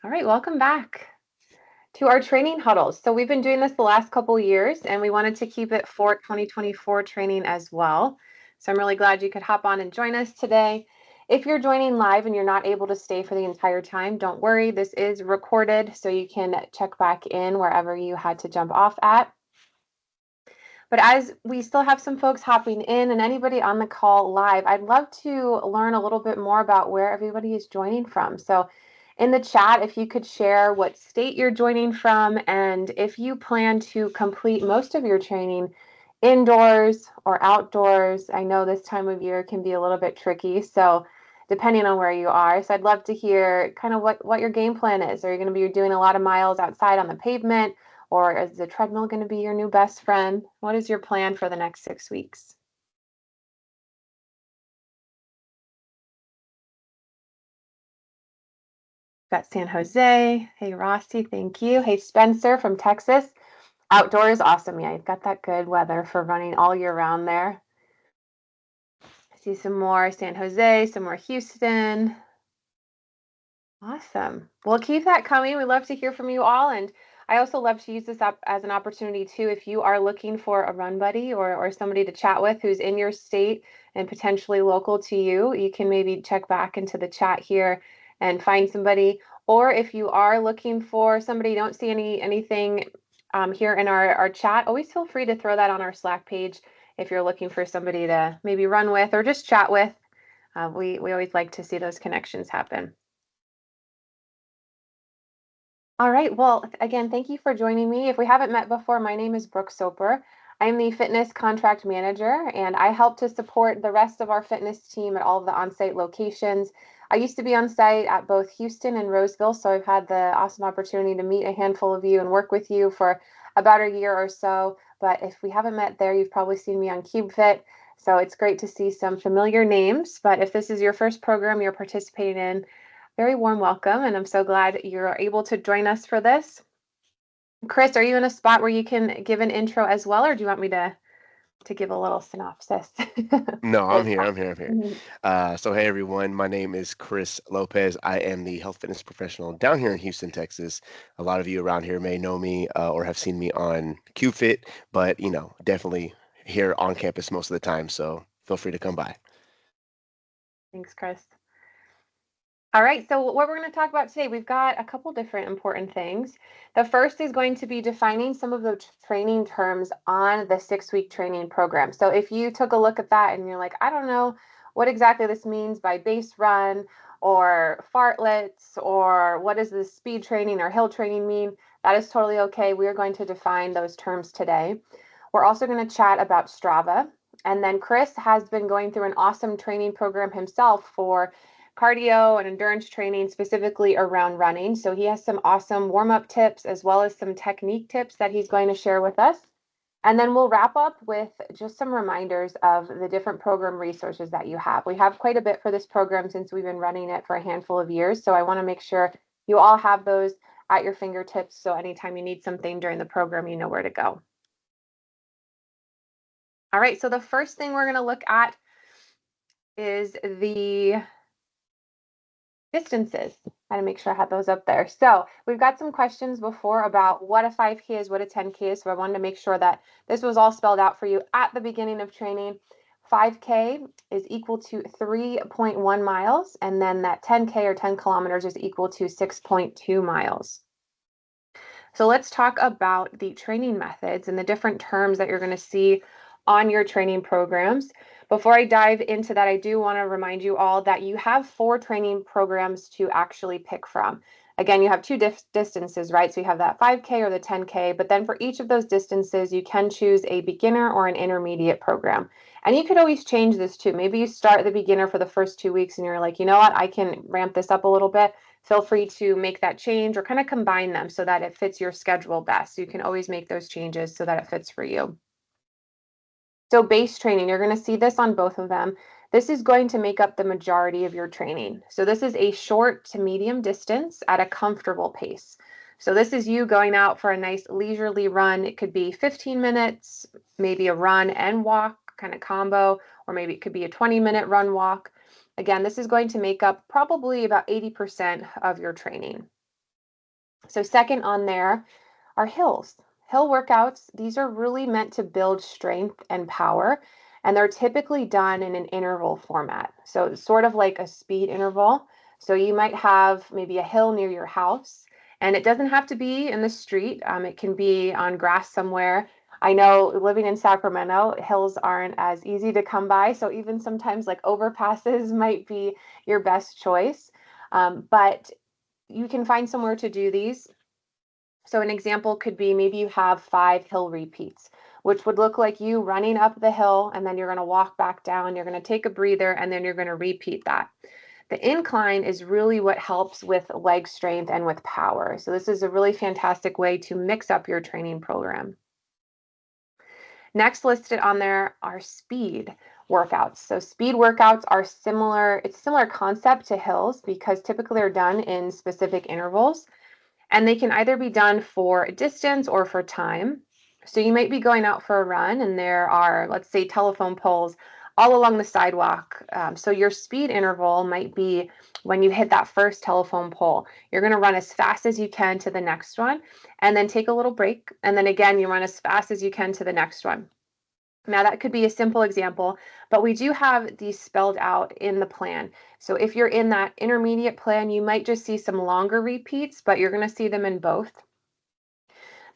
All right, welcome back to our training huddles. So we've been doing this the last couple years, and we wanted to keep it for 2024 training as well. So I'm really glad you could hop on and join us today. If you're joining live and you're not able to stay for the entire time, don't worry. This is recorded, so you can check back in wherever you had to jump off at. But as we still have some folks hopping in and anybody on the call live, I'd love to learn a little bit more about where everybody is joining from. So in the chat, if you could share what state you're joining from and if you plan to complete most of your training indoors or outdoors. I know this time of year can be a little bit tricky, so depending on where you are. So I'd love to hear kind of what your game plan is. Are you going to be doing a lot of miles outside on the pavement? Or is the treadmill going to be your new best friend? What is your plan for the next 6 weeks? Got San Jose. Hey, Rossi, thank you. Hey, Spencer from Texas. Outdoors, awesome. Yeah, you've got that good weather for running all year round there. I see some more San Jose, some more Houston. Awesome. Well, keep that coming. We love to hear from you all. And I also love to use this up as an opportunity too. If you are looking for a run buddy or somebody to chat with who's in your state and potentially local to you, you can maybe check back into the chat here and find somebody. Or if you are looking for somebody, you don't see anything here in our chat, always feel free to throw that on our Slack page if you're looking for somebody to maybe run with or just chat with. We always like to see those connections happen. All right. Well, again, thank you for joining me. If we haven't met before, my name is Brooke Soper. I'm the fitness contract manager, and I help to support the rest of our fitness team at all of the on-site locations. I used to be on site at both Houston and Roseville, so I've had the awesome opportunity to meet a handful of you and work with you for about a year or so. But if we haven't met there, you've probably seen me on CubeFit. So it's great to see some familiar names. But if this is your first program you're participating in, very warm welcome, and I'm so glad you're able to join us for this. Chris, are you in a spot where you can give an intro as well, or do you want me to give a little synopsis? No, I'm It's here. I'm fine. here. I'm here. Mhm. So, hey everyone, my name is Chris Lopez. I am the health fitness professional down here in Houston, Texas. A lot of you around here may know me or have seen me on QFit, but definitely here on campus most of the time. So feel free to come by. Thanks, Chris. All right, so what we're going to talk about today, we've got a couple different important things. The first is going to be defining some of the training terms on the 6-week training program. So if you took a look at that and you're like, I don't know what exactly this means by base run or fartlets or what does this speed training or hill training mean, that is totally okay. We are going to define those terms today. We're also going to chat about Strava. And then Chris has been going through an awesome training program himself for cardio and endurance training, specifically around running. So he has some awesome warm up tips as well as some technique tips that he's going to share with us. And then we'll wrap up with just some reminders of the different program resources that you have. We have quite a bit for this program since we've been running it for a handful of years. So I want to make sure you all have those at your fingertips. So anytime you need something during the program, you know where to go. All right, so the first thing we're going to look at is the distances. I had to make sure I had those up there. So we've got some questions before about what a 5K is, what a 10K is. So I wanted to make sure that this was all spelled out for you at the beginning of training. 5K is equal to 3.1 miles, and then that 10K or 10 kilometers is equal to 6.2 miles. So let's talk about the training methods and the different terms that you're going to see on your training programs. Before I dive into that, I do want to remind you all that you have 4 training programs to actually pick from. Again, you have 2 distances, right? So you have that 5K or the 10K, but then for each of those distances, you can choose a beginner or an intermediate program. And you could always change this too. Maybe you start the beginner for the first 2 weeks and you're like, you know what, I can ramp this up a little bit. Feel free to make that change or kind of combine them so that it fits your schedule best. You can always make those changes so that it fits for you. So base training, you're going to see this on both of them. This is going to make up the majority of your training. So this is a short to medium distance at a comfortable pace. So this is you going out for a nice leisurely run. It could be 15 minutes, maybe a run and walk kind of combo, or maybe it could be a 20-minute run walk. Again, this is going to make up probably about 80% of your training. So second on there are hills. Hill workouts, these are really meant to build strength and power, and they're typically done in an interval format. So it's sort of like a speed interval. So you might have maybe a hill near your house, and it doesn't have to be in the street. It can be on grass somewhere. I know living in Sacramento, hills aren't as easy to come by, so even sometimes like overpasses might be your best choice. But you can find somewhere to do these. So an example could be maybe you have 5 hill repeats, which would look like you running up the hill and then you're going to walk back down, you're going to take a breather, and then you're going to repeat that. The incline is really what helps with leg strength and with power. So this is a really fantastic way to mix up your training program. Next listed on there are speed workouts. So speed workouts are similar, it's a similar concept to hills because typically they're done in specific intervals. And they can either be done for distance or for time. So you might be going out for a run and there are, let's say, telephone poles all along the sidewalk. So your speed interval might be when you hit that first telephone pole, you're going to run as fast as you can to the next one and then take a little break. And then again, you run as fast as you can to the next one. Now, that could be a simple example, but we do have these spelled out in the plan. So if you're in that intermediate plan, you might just see some longer repeats, but you're going to see them in both.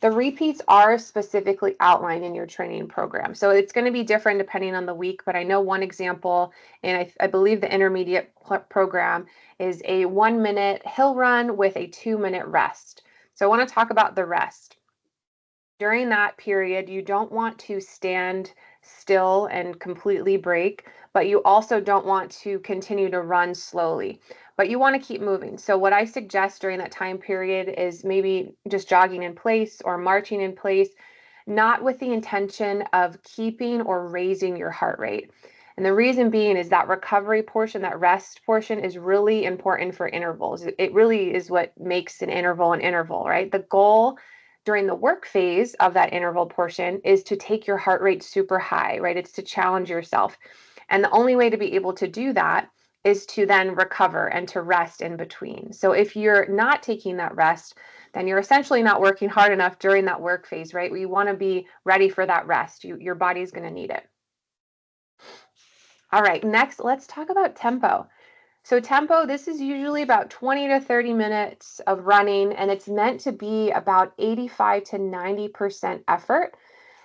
The repeats are specifically outlined in your training program. So it's going to be different depending on the week, but I know one example, and I believe the intermediate program is a 1-minute hill run with a 2-minute rest. So I want to talk about the rest. During that period, you don't want to stand still and completely break, but you also don't want to continue to run slowly, but you want to keep moving. So what I suggest during that time period is maybe just jogging in place or marching in place, not with the intention of keeping or raising your heart rate. And the reason being is that recovery portion, that rest portion is really important for intervals. It really is what makes an interval, right? The goal during the work phase of that interval portion is to take your heart rate super high, right? It's to challenge yourself. And the only way to be able to do that is to then recover and to rest in between. So if you're not taking that rest, then you're essentially not working hard enough during that work phase, right? You want to be ready for that rest. Your body's going to need it. All right, next, let's talk about tempo. So tempo, this is usually about 20 to 30 minutes of running, and it's meant to be about 85 to 90% effort.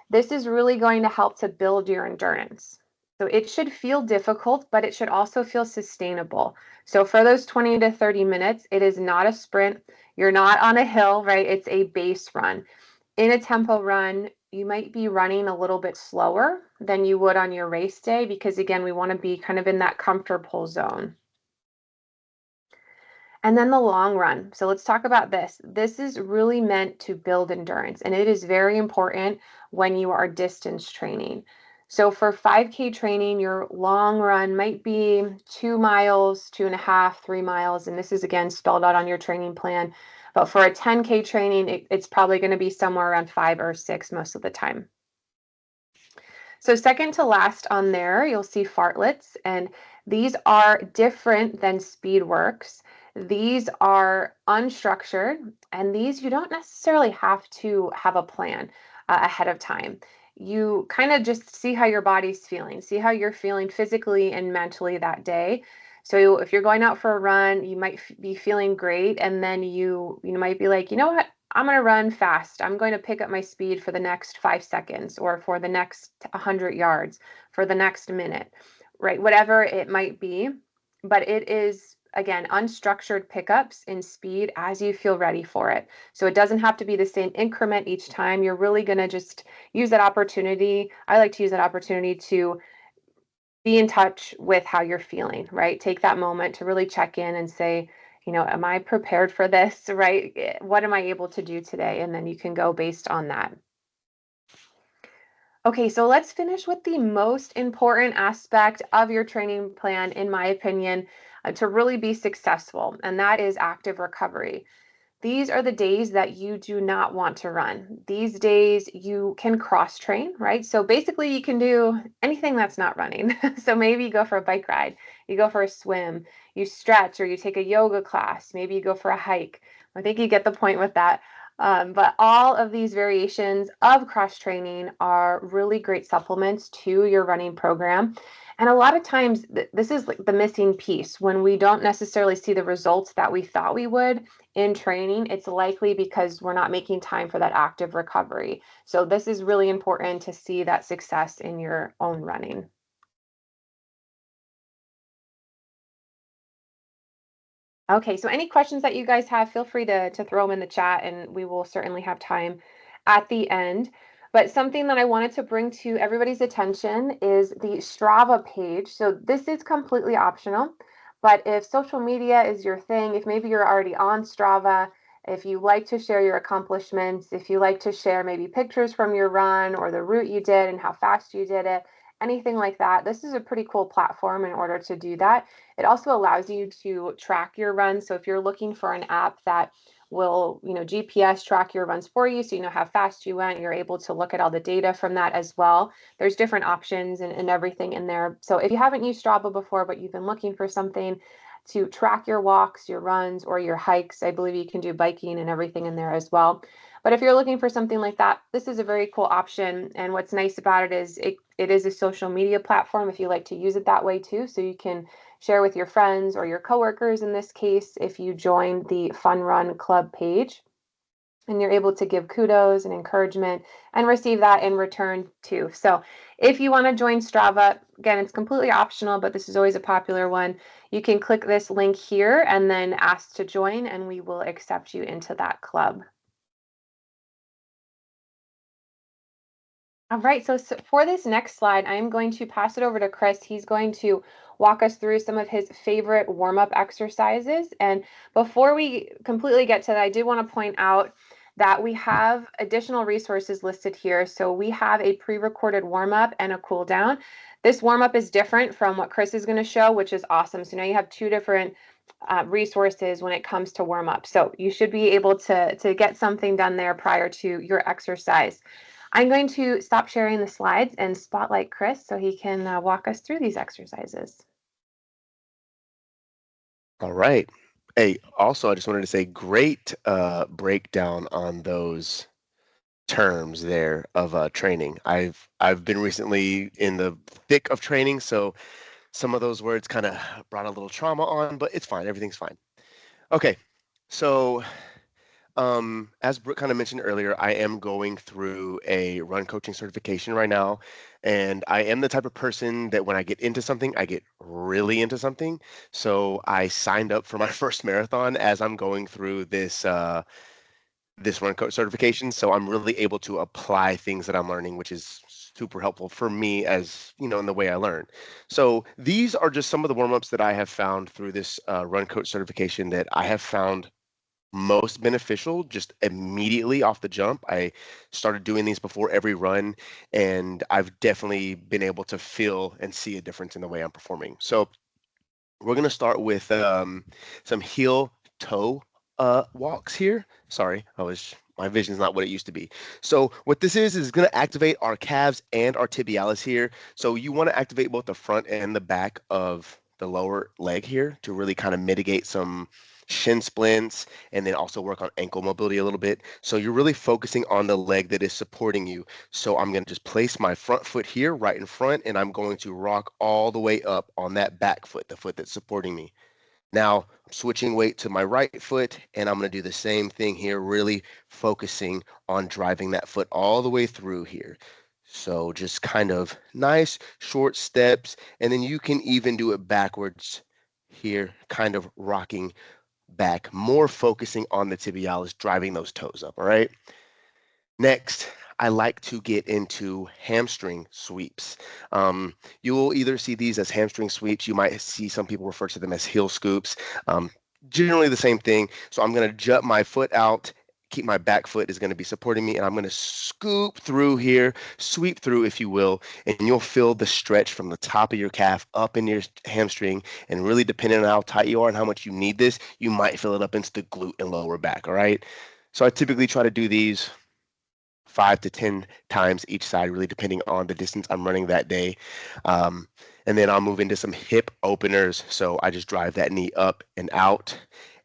This is really going to help to build your endurance. So it should feel difficult, but it should also feel sustainable. So for those 20 to 30 minutes, it is not a sprint. You're not on a hill, right? It's a base run. In a tempo run, you might be running a little bit slower than you would on your race day because, again, we want to be kind of in that comfortable zone. And then the long run. So let's talk about this. This is really meant to build endurance, and it is very important when you are distance training. So for 5K training, your long run might be 2 miles, 2.5, 3 miles. And this is again spelled out on your training plan. But for a 10K training, it's probably going to be somewhere around 5 or 6 most of the time. So second to last on there, you'll see fartlets, and these are different than speed works. These are unstructured, and these you don't necessarily have to have a plan ahead of time. You kind of just see how your body's feeling, see how you're feeling physically and mentally that day. So if you're going out for a run, you might be feeling great, and then you might be like, you know what? I'm going to run fast. I'm going to pick up my speed for the next 5 seconds or for the next 100 yards, for the next minute, right? Whatever it might be. But it is, again, unstructured pickups in speed as you feel ready for it. So it doesn't have to be the same increment each time. You're really going to just use that opportunity. I like to use that opportunity to be in touch with how you're feeling, right? Take that moment to really check in and say, am I prepared for this, right? What am I able to do today? And then you can go based on that. Okay, so let's finish with the most important aspect of your training plan, in my opinion, to really be successful, and that is active recovery. these are the days that you do not want to run. These days you can cross train, right? So basically you can do anything that's not running. So maybe you go for a bike ride, you go for a swim, you stretch, or you take a yoga class, maybe you go for a hike. I think you get the point with that. But all of these variations of cross training are really great supplements to your running program. And a lot of times, this is like the missing piece when we don't necessarily see the results that we thought we would in training. It's likely because we're not making time for that active recovery. So, this is really important to see that success in your own running. Okay, so any questions that you guys have, feel free to throw them in the chat and we will certainly have time at the end. But something that I wanted to bring to everybody's attention is the Strava page. So this is completely optional, but if social media is your thing, if maybe you're already on Strava, if you like to share your accomplishments, if you like to share maybe pictures from your run or the route you did and how fast you did it, anything like that, this is a pretty cool platform in order to do that. It also allows you to track your runs. So if you're looking for an app that will, GPS track your runs for you so you know how fast you went, you're able to look at all the data from that as well. There's different options and everything in there. So if you haven't used Strava before, but you've been looking for something to track your walks, your runs, or your hikes, I believe you can do biking and everything in there as well. But if you're looking for something like that, this is a very cool option. And what's nice about it is it is a social media platform if you like to use it that way too. So you can share with your friends or your coworkers in this case if you join the Fun Run Club page. And you're able to give kudos and encouragement and receive that in return too. So, if you want to join Strava, again, it's completely optional, but this is always a popular one. You can click this link here and then ask to join, and we will accept you into that club. All right, so for this next slide, I'm going to pass it over to Chris. He's going to walk us through some of his favorite warm-up exercises. And before we completely get to that, I did want to point out that we have additional resources listed here. So we have a pre-recorded warm-up and a cool down. This warm-up is different from what Chris is going to show, which is awesome. So now you have two different resources when it comes to warm-up. So you should be able to get something done there prior to your exercise. I'm going to stop sharing the slides and spotlight Chris so he can walk us through these exercises. All right. Hey, also, I just wanted to say great breakdown on those terms there of training. I've been recently in the thick of training, so some of those words kind of brought a little trauma on, but it's fine. Everything's fine. Okay. So as Brooke kind of mentioned earlier, I am going through a run coaching certification right now. And I am the type of person that when I get into something, I get really into something. So I signed up for my first marathon as I'm going through this run coach certification. So I'm really able to apply things that I'm learning, which is super helpful for me as in the way I learn. So these are just some of the warm-ups that I have found through this run coach certification that I have found most beneficial just immediately off the jump. I started doing these before every run, and I've definitely been able to feel and see a difference in the way I'm performing. So we're going to start with some heel toe walks here. Sorry, my vision's not what it used to be. So what this is going to activate our calves and our tibialis here. So you want to activate both the front and the back of the lower leg here to really kind of mitigate some shin splints and then also work on ankle mobility a little bit. So you're really focusing on the leg that is supporting you. So I'm going to just place my front foot here right in front, and I'm going to rock all the way up on that back foot, the foot that's supporting me. Now I'm switching weight to my right foot, and I'm going to do the same thing here, really focusing on driving that foot all the way through here. So just kind of nice short steps, and then you can even do it backwards here, kind of rocking back, more focusing on the tibialis, driving those toes up, all right? Next, I like to get into hamstring sweeps. You will either see these as hamstring sweeps. You might see some people refer to them as heel scoops. Generally the same thing. So I'm going to jut my foot out, keep my back foot is going to be supporting me, and I'm going to scoop through here, sweep through, if you will, and you'll feel the stretch from the top of your calf up in your hamstring. And really, depending on how tight you are and how much you need this, you might feel it up into the glute and lower back. All right. So I typically try to do these 5 to 10 times each side, really depending on the distance I'm running that day. Um, and then I'll move into some hip openers. So I just drive that knee up and out,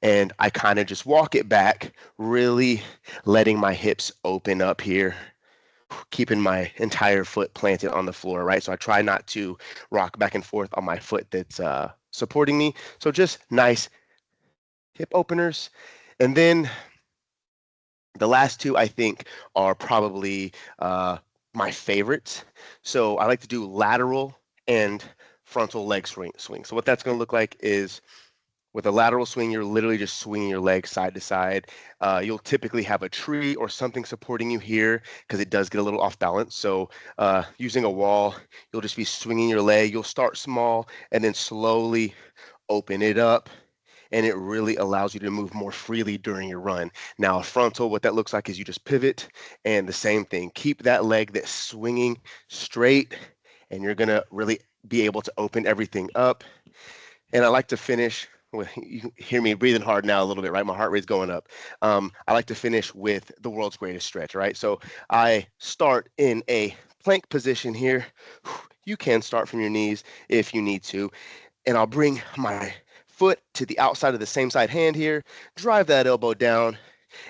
and I kind of just walk it back, really letting my hips open up here, keeping my entire foot planted on the floor, right? So I try not to rock back and forth on my foot that's supporting me. So just nice hip openers. And then the last two, I think, are probably uh, my favorites. So I like to do lateral and frontal leg swing. So what that's going to look like is with a lateral swing, you're literally just swinging your legs side to side. You'll typically have a tree or something supporting you here because it does get a little off balance. So using a wall, you'll just be swinging your leg. You'll start small and then slowly open it up, and it really allows you to move more freely during your run. Now, a frontal, what that looks like is you just pivot, and the same thing. Keep that leg that's swinging straight, and you're gonna really be able to open everything up. And I like to finish with, you hear me breathing hard now a little bit, right? My heart rate's going up. I like to finish with the world's greatest stretch, right? So I start in a plank position here. You can start from your knees if you need to, and I'll bring my foot to the outside of the same side hand here, drive that elbow down,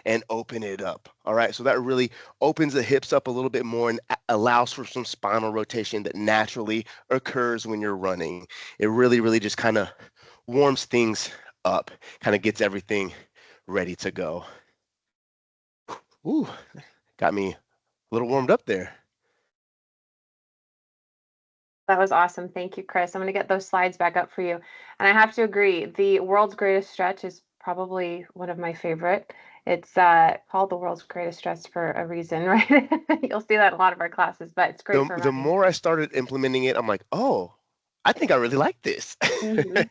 and open it up. All right, so that really opens the hips up a little bit more and allows for some spinal rotation that naturally occurs when you're running. It really, really just kind of warms things up, kind of gets everything ready to go. Ooh, got me a little warmed up there. That was awesome. Thank you, Chris. I'm going to get those slides back up for you. And I have to agree, the world's greatest stretch is probably one of my favorite. It's called the world's greatest stretch for a reason, right? You'll see that in a lot of our classes, but it's great for The running. more I started implementing it, I'm like, oh, I think I really like this. Mhm.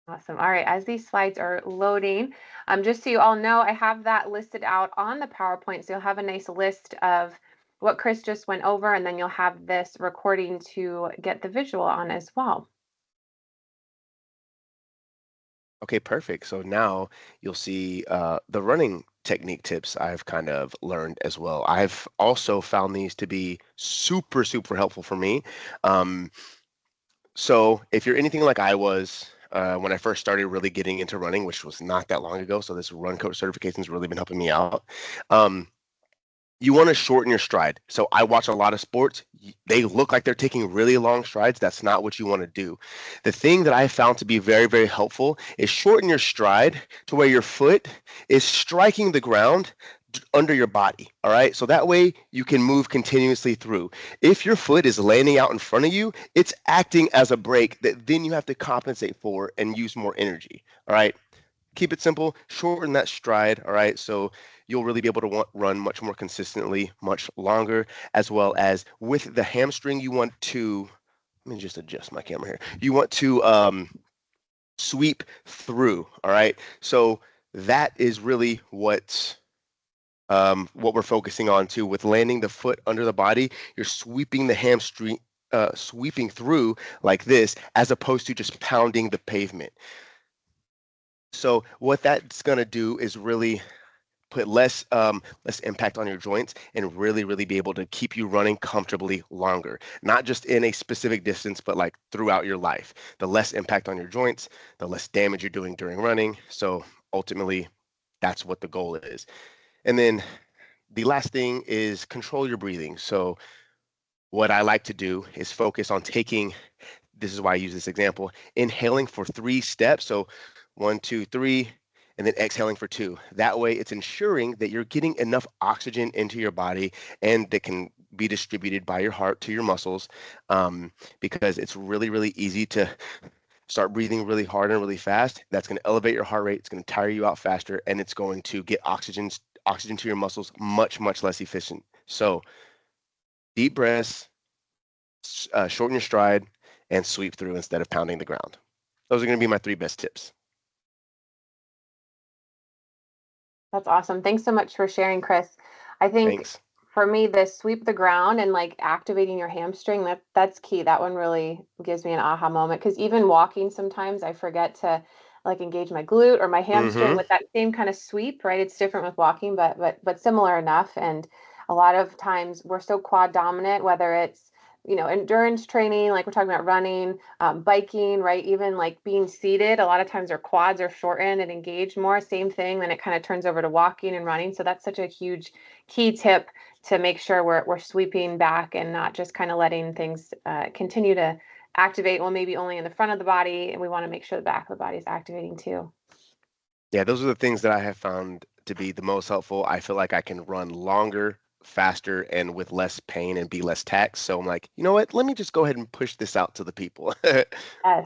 Awesome. All right, as these slides are loading, just so you all know, I have that listed out on the PowerPoint. So you'll have a nice list of what Chris just went over, and then you'll have this recording to get the visual on as well. Okay, perfect. So now you'll see the running technique tips I've kind of learned as well. I've also found these to be super, super helpful for me. Um, so if you're anything like I was when I first started really getting into running, which was not that long ago, so this run coach certification has really been helping me out. Um, you want to shorten your stride. So I watch a lot of sports. They look like they're taking really long strides. That's not what you want to do. The thing that I found to be very, very helpful is shorten your stride to where your foot is striking the ground under your body. All right. So that way you can move continuously through. If your foot is landing out in front of you, it's acting as a brake that then you have to compensate for and use more energy. All right. Keep it simple, shorten that stride. All right. So you'll really be able to run much more consistently, much longer, as well as with the hamstring, you want to, let me just adjust my camera here. You want to sweep through. All right. So that is really what we're focusing on too. With landing the foot under the body, you're sweeping the hamstring, sweeping through like this, as opposed to just pounding the pavement. So what that's going to do is really put less impact on your joints and really, really be able to keep you running comfortably longer, not just in a specific distance, but like throughout your life. The less impact on your joints, the less damage you're doing during running. So ultimately, that's what the goal is. And then the last thing is control your breathing. So what I like to do is focus on taking, this is why I use this example, inhaling for 3 steps. So 1, 2, 3, and then exhaling for 2. That way it's ensuring that you're getting enough oxygen into your body and that can be distributed by your heart to your muscles, because it's really, really easy to start breathing really hard and really fast. That's going to elevate your heart rate. It's going to tire you out faster, and it's going to get oxygen to your muscles much, much less efficient. So deep breaths, shorten your stride, and sweep through instead of pounding the ground. Those are going to be my 3 best tips. That's awesome. Thanks so much for sharing, Chris. I think Thanks. for me, the sweep the ground and like activating your hamstring, that's key. That one really gives me an aha moment because even walking sometimes I forget to like engage my glute or my hamstring Mm-hmm. with that same kind of sweep, right? It's different with walking, but similar enough. And a lot of times we're so quad dominant, whether it's endurance training, like we're talking about running, biking, right? Even like being seated, a lot of times our quads are shortened and engaged more. Same thing, then it kind of turns over to walking and running. So that's such a huge key tip to make sure we're sweeping back and not just kind of letting things continue to activate. Well, maybe only in the front of the body, and we want to make sure the back of the body is activating too. Yeah, those are the things that I have found to be the most helpful. I feel like I can run longer, faster, and with less pain and be less taxed. So I'm like, you know what? Let me just go ahead and push this out to the people. Yes,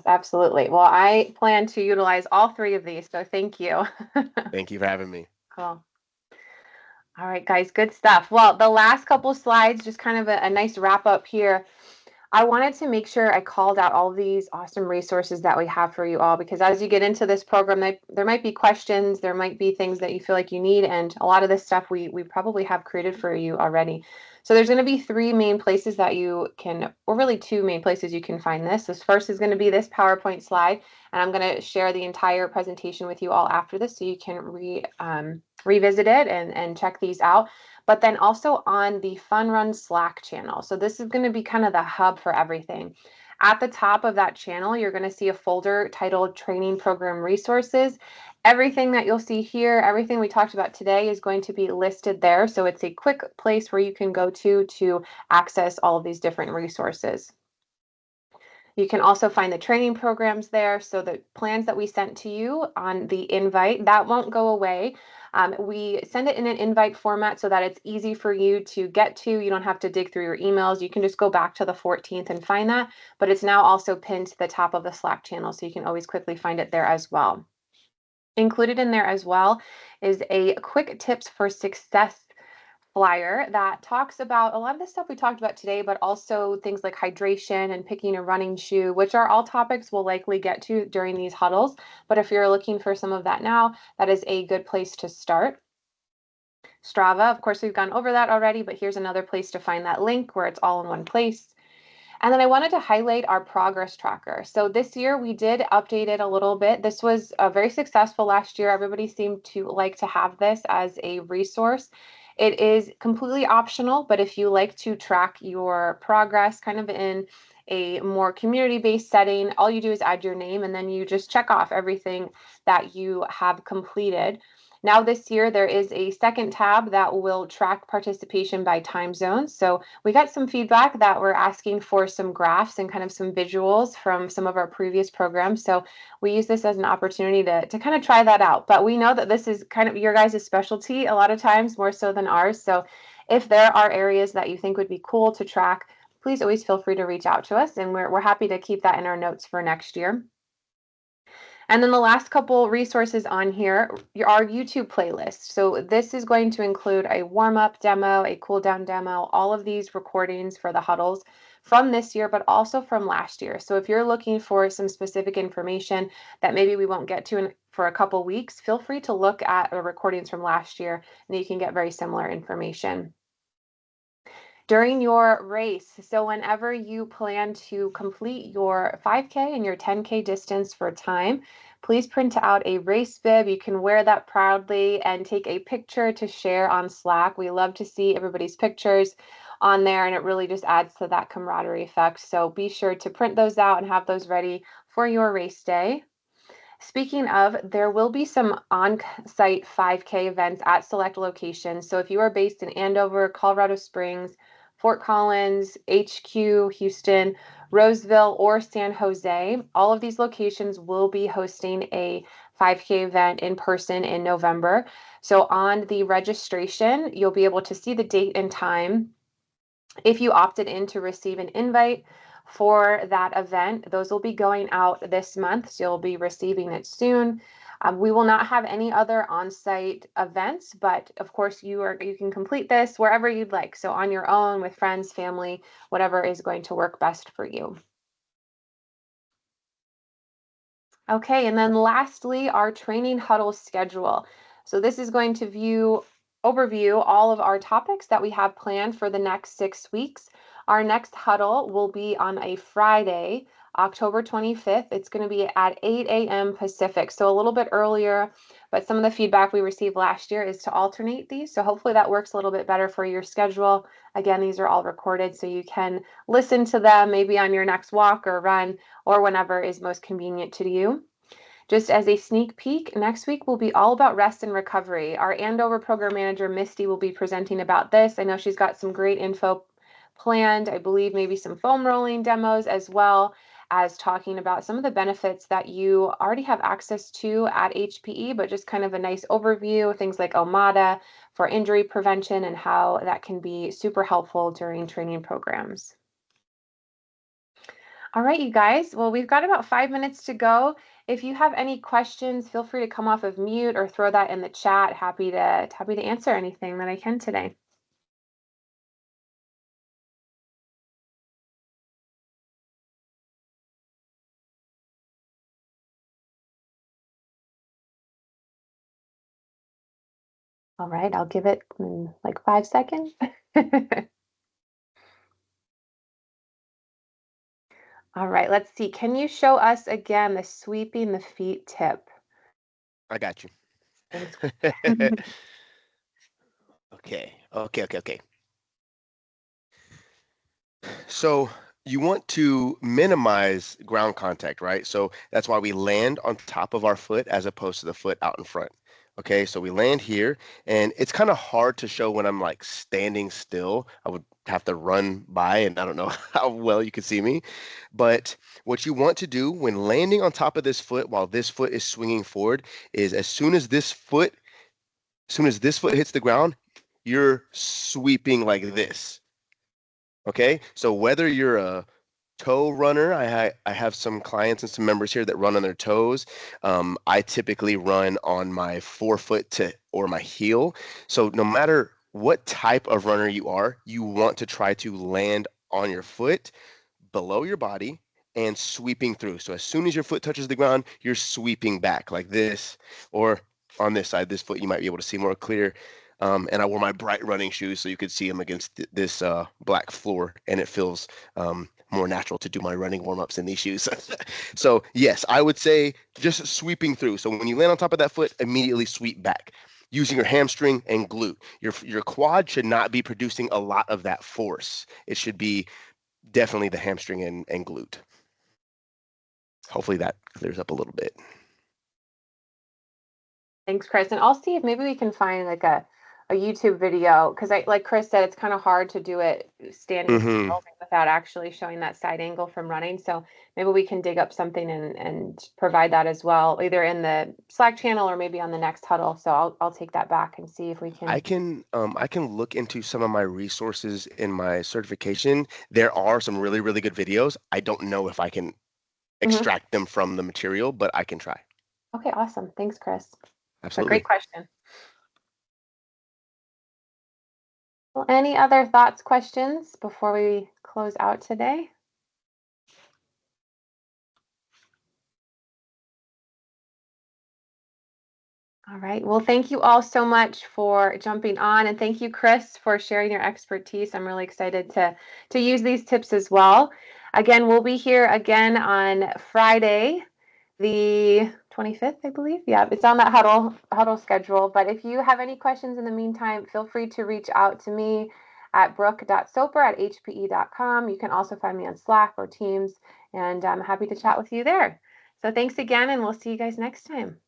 absolutely. Well, I plan to utilize all three of these, so thank you. Thank you for having me. Cool. All right, guys, good stuff. Well, the last couple slides, just kind of a nice wrap up here. I wanted to make sure I called out all these awesome resources that we have for you all because as you get into this program, there might be questions, there might be things that you feel like you need, and a lot of this stuff we probably have created for you already. So there's going to be three main places that you can, or really two main places you can find this. This first is going to be this PowerPoint slide, and I'm going to share the entire presentation with you all after this so you can revisit it and check these out, but then also on the Fun Run Slack channel. So this is going to be kind of the hub for everything. At the top of that channel, you're going to see a folder titled Training Program Resources. Everything that you'll see here, everything we talked about today is going to be listed there. So it's a quick place where you can go to access all of these different resources. You can also find the training programs there. So the plans that we sent to you on the invite, that won't go away. We send it in an invite format so that it's easy for you to get to. You don't have to dig through your emails. You can just go back to the 14th and find that. But it's now also pinned to the top of the Slack channel, so you can always quickly find it there as well. Included in there as well is a quick tips for success flyer that talks about a lot of the stuff we talked about today, but also things like hydration and picking a running shoe, which are all topics we'll likely get to during these huddles. But if you're looking for some of that now, that is a good place to start. Strava, of course, we've gone over that already, but here's another place to find that link where it's all in one place. And then I wanted to highlight our progress tracker. So this year we did update it a little bit. This was very successful last year. Everybody seemed to like to have this as a resource. It is completely optional, but if you like to track your progress kind of in a more community-based setting, all you do is add your name and then you just check off everything that you have completed. Now this year there is a second tab that will track participation by time zone. So we got some feedback that we're asking for some graphs and kind of some visuals from some of our previous programs. So we use this as an opportunity to kind of try that out. But we know that this is kind of your guys' specialty a lot of times, more so than ours. So if there are areas that you think would be cool to track, please always feel free to reach out to us. And we're happy to keep that in our notes for next year. And then the last couple resources on here, our YouTube playlist. So this is going to include a warm-up demo, a cool-down demo, all of these recordings for the huddles from this year, but also from last year. So if you're looking for some specific information that maybe we won't get to for a couple weeks, feel free to look at the recordings from last year and you can get very similar information during your race. So whenever you plan to complete your 5K and your 10K distance for time, please print out a race bib. You can wear that proudly and take a picture to share on Slack. We love to see everybody's pictures on there, and it really just adds to that camaraderie effect. So be sure to print those out and have those ready for your race day. Speaking of, there will be some on-site 5K events at select locations. So if you are based in Andover, Colorado Springs, Fort Collins, HQ, Houston, Roseville, or San Jose, all of these locations will be hosting a 5K event in person in November. So on the registration, you'll be able to see the date and time. If you opted in to receive an invite for that event, those will be going out this month, so you'll be receiving it soon. We will not have any other on-site events, but of course you can complete this wherever you'd like. So on your own, with friends, family, whatever is going to work best for you. Okay, and then lastly, our training huddle schedule. So this is going to overview all of our topics that we have planned for the next 6 weeks. Our next huddle will be on a Friday, October 25th. It's going to be at 8 a.m. Pacific, so a little bit earlier, but some of the feedback we received last year is to alternate these. So hopefully that works a little bit better for your schedule. Again, these are all recorded, so you can listen to them maybe on your next walk or run or whenever is most convenient to you. Just as a sneak peek, next week will be all about rest and recovery. Our Andover program manager, Misty, will be presenting about this. I know she's got some great info planned. I believe maybe some foam rolling demos, as well as talking about some of the benefits that you already have access to at HPE, but just kind of a nice overview, things like Omada for injury prevention and how that can be super helpful during training programs. All right, you guys. Well, we've got about 5 minutes to go. If you have any questions, feel free to come off of mute or throw that in the chat. Happy to answer anything that I can today. All right, I'll give it like 5 seconds. All right, let's see. Can you show us again the sweeping the feet tip? I got you. Thanks. Okay. So you want to minimize ground contact, right? So that's why we land on top of our foot as opposed to the foot out in front. Okay, so we land here, and it's kind of hard to show when I'm like standing still. I would have to run by, and I don't know how well you can see me. But what you want to do when landing on top of this foot while this foot is swinging forward is as soon as this foot hits the ground, you're sweeping like this. Okay, so whether you're a toe runner, I have some clients and some members here that run on their toes. I typically run on my forefoot to or my heel. So no matter what type of runner you are, you want to try to land on your foot below your body and sweeping through. So as soon as your foot touches the ground, you're sweeping back like this, or on this side, this foot you might be able to see more clear. And I wore my bright running shoes so you could see them against this black floor, and it feels more natural to do my running warm-ups in these shoes. So yes, I would say just sweeping through. So when you land on top of that foot, immediately sweep back using your hamstring and glute. Your quad should not be producing a lot of that force. It should be definitely the hamstring and glute. Hopefully that clears up a little bit. Thanks, Chris. And I'll see if maybe we can find like a YouTube video, because like Chris said, it's kind of hard to do it standing still without actually showing that side angle from running. So maybe we can dig up something and provide that as well, either in the Slack channel or maybe on the next huddle. So I'll take that back and see if we can. I can look into some of my resources in my certification. There are some really, really good videos. I don't know if I can extract them from the material, but I can try. Okay, awesome. Thanks, Chris. A Absolutely. great question. Well, any other thoughts, questions before we close out today? All right. Well, thank you all so much for jumping on, and thank you, Chris, for sharing your expertise. I'm really excited to use these tips as well. Again, we'll be here again on Friday, the 25th, I believe. Yeah, it's on that huddle schedule. But if you have any questions in the meantime, feel free to reach out to me at brooke.soper@hpe.com. You can also find me on Slack or Teams, and I'm happy to chat with you there. So thanks again, and we'll see you guys next time.